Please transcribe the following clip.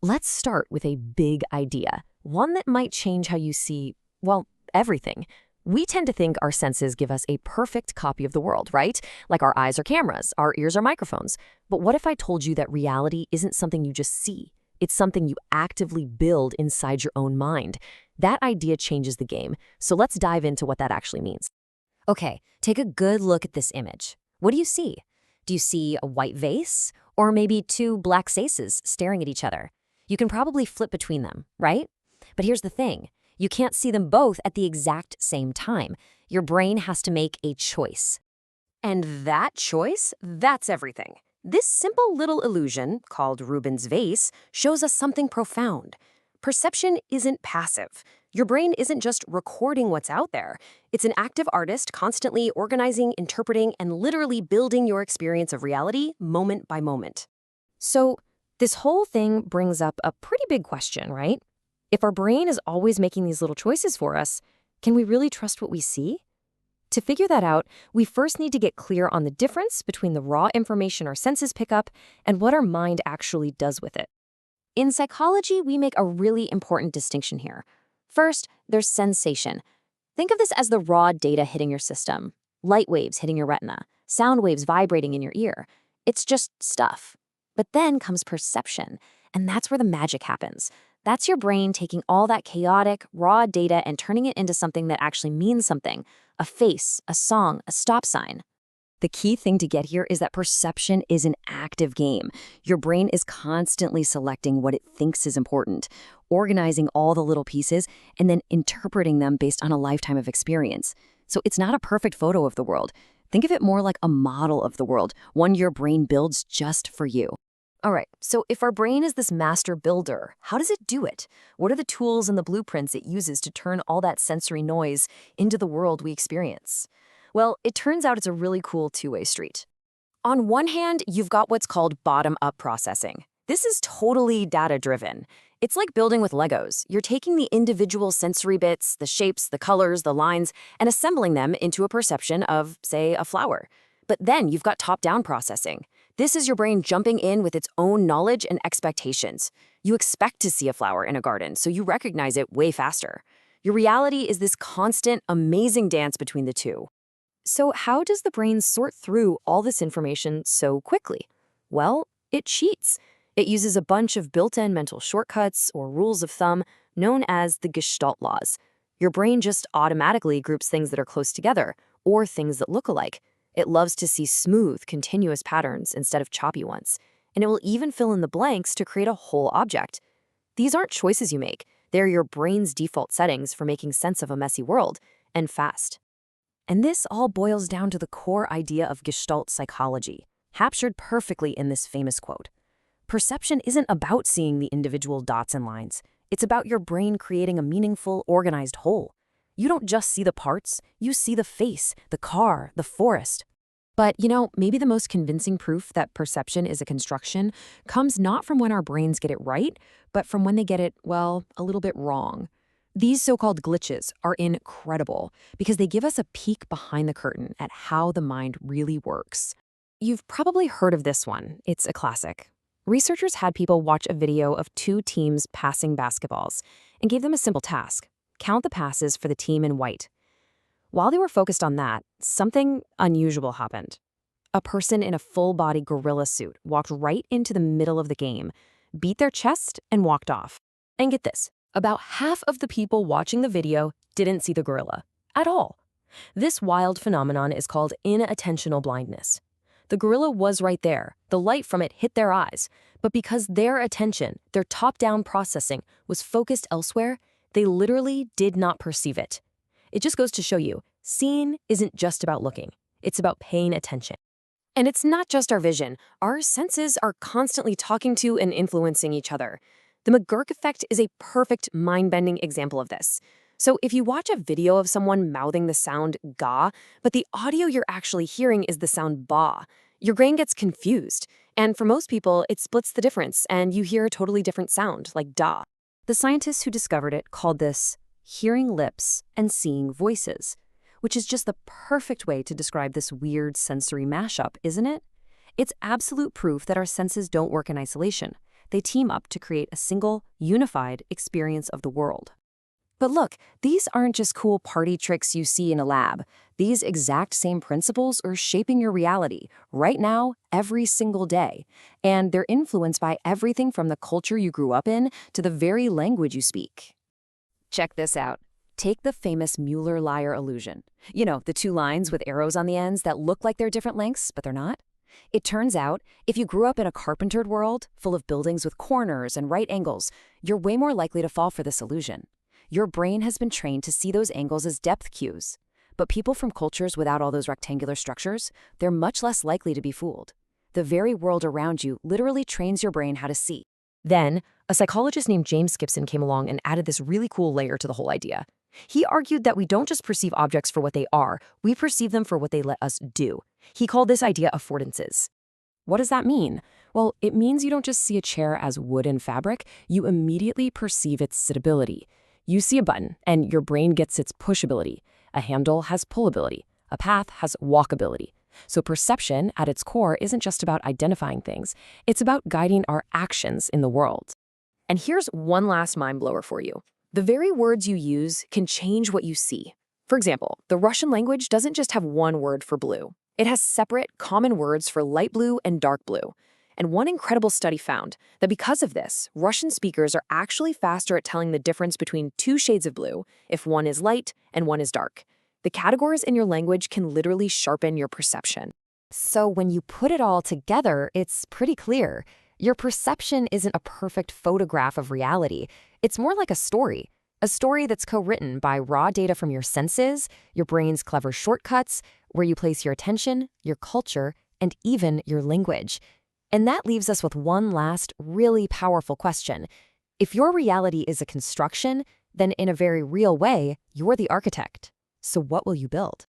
Let's start with a big idea, one that might change how you see, well, everything. We tend to think our senses give us a perfect copy of the world, right? Like our eyes are cameras, our ears are microphones. But what if I told you that reality isn't something you just see? It's something you actively build inside your own mind. That idea changes the game. So let's dive into what that actually means. Okay, take a good look at this image. What do you see? Do you see a white vase? Or maybe two black faces staring at each other? You can probably flip between them, right? But here's the thing. You can't see them both at the exact same time. Your brain has to make a choice. And that choice, that's everything. This simple little illusion, called Rubin's vase, shows us something profound. Perception isn't passive. Your brain isn't just recording what's out there. It's an active artist constantly organizing, interpreting, and literally building your experience of reality moment by moment. So, this whole thing brings up a pretty big question, right? If our brain is always making these little choices for us, can we really trust what we see? To figure that out, we first need to get clear on the difference between the raw information our senses pick up and what our mind actually does with it. In psychology, we make a really important distinction here. First, there's sensation. Think of this as the raw data hitting your system. Light waves hitting your retina, sound waves vibrating in your ear. It's just stuff. But then comes perception, and that's where the magic happens. That's your brain taking all that chaotic, raw data and turning it into something that actually means something. A face, a song, a stop sign. The key thing to get here is that perception is an active game. Your brain is constantly selecting what it thinks is important, organizing all the little pieces, and then interpreting them based on a lifetime of experience. So it's not a perfect photo of the world. Think of it more like a model of the world, one your brain builds just for you. All right, so if our brain is this master builder, how does it do it? What are the tools and the blueprints it uses to turn all that sensory noise into the world we experience? Well, it turns out it's a really cool two-way street. On one hand, you've got what's called bottom-up processing. This is totally data-driven. It's like building with Legos. You're taking the individual sensory bits, the shapes, the colors, the lines, and assembling them into a perception of, say, a flower. But then you've got top-down processing. This is your brain jumping in with its own knowledge and expectations. You expect to see a flower in a garden, so you recognize it way faster. Your reality is this constant, amazing dance between the two. So how does the brain sort through all this information so quickly? Well, it cheats. It uses a bunch of built-in mental shortcuts or rules of thumb known as the Gestalt laws. Your brain just automatically groups things that are close together, or things that look alike. It loves to see smooth, continuous patterns instead of choppy ones, and it will even fill in the blanks to create a whole object. These aren't choices you make. They're your brain's default settings for making sense of a messy world, and fast. And this all boils down to the core idea of Gestalt psychology, captured perfectly in this famous quote. Perception isn't about seeing the individual dots and lines. It's about your brain creating a meaningful, organized whole. You don't just see the parts, you see the face, the car, the forest. But, maybe the most convincing proof that perception is a construction comes not from when our brains get it right, but from when they get it, well, a little bit wrong. These so-called glitches are incredible because they give us a peek behind the curtain at how the mind really works. You've probably heard of this one. It's a classic. Researchers had people watch a video of two teams passing basketballs and gave them a simple task: count the passes for the team in white. While they were focused on that, something unusual happened. A person in a full-body gorilla suit walked right into the middle of the game, beat their chest, and walked off. And get this, about half of the people watching the video didn't see the gorilla at all. This wild phenomenon is called inattentional blindness. The gorilla was right there. The light from it hit their eyes. But because their attention, their top-down processing, was focused elsewhere, they literally did not perceive it. It just goes to show you, seeing isn't just about looking. It's about paying attention. And it's not just our vision. Our senses are constantly talking to and influencing each other. The McGurk effect is a perfect mind-bending example of this. So if you watch a video of someone mouthing the sound ga, but the audio you're actually hearing is the sound ba, your brain gets confused. And for most people, it splits the difference, and you hear a totally different sound, like da. The scientists who discovered it called this hearing lips and seeing voices, which is just the perfect way to describe this weird sensory mashup, isn't it? It's absolute proof that our senses don't work in isolation. they team up to create a single, unified experience of the world. But look, these aren't just cool party tricks you see in a lab. These exact same principles are shaping your reality, right now, every single day. And they're influenced by everything from the culture you grew up in to the very language you speak. Check this out. Take the famous Mueller-Lyer illusion. You know, the two lines with arrows on the ends that look like they're different lengths, but they're not? It turns out, if you grew up in a carpentered world, full of buildings with corners and right angles, you're way more likely to fall for this illusion. Your brain has been trained to see those angles as depth cues. But people from cultures without all those rectangular structures, they're much less likely to be fooled. The very world around you literally trains your brain how to see. Then, a psychologist named James Gibson came along and added this really cool layer to the whole idea. He argued that we don't just perceive objects for what they are, we perceive them for what they let us do. He called this idea affordances. What does that mean? Well, it means you don't just see a chair as wood and fabric, you immediately perceive its sittability. You see a button, and your brain gets its pushability. A handle has pullability. A path has walkability. So perception, at its core, isn't just about identifying things. It's about guiding our actions in the world. And here's one last mind blower for you. The very words you use can change what you see. For example, the Russian language doesn't just have one word for blue. It has separate, common words for light blue and dark blue. And one incredible study found that because of this, Russian speakers are actually faster at telling the difference between two shades of blue if one is light and one is dark. The categories in your language can literally sharpen your perception. So when you put it all together, it's pretty clear. Your perception isn't a perfect photograph of reality. It's more like a story that's co-written by raw data from your senses, your brain's clever shortcuts, where you place your attention, your culture, and even your language. And that leaves us with one last, really powerful question. If your reality is a construction, then in a very real way, you're the architect. So what will you build?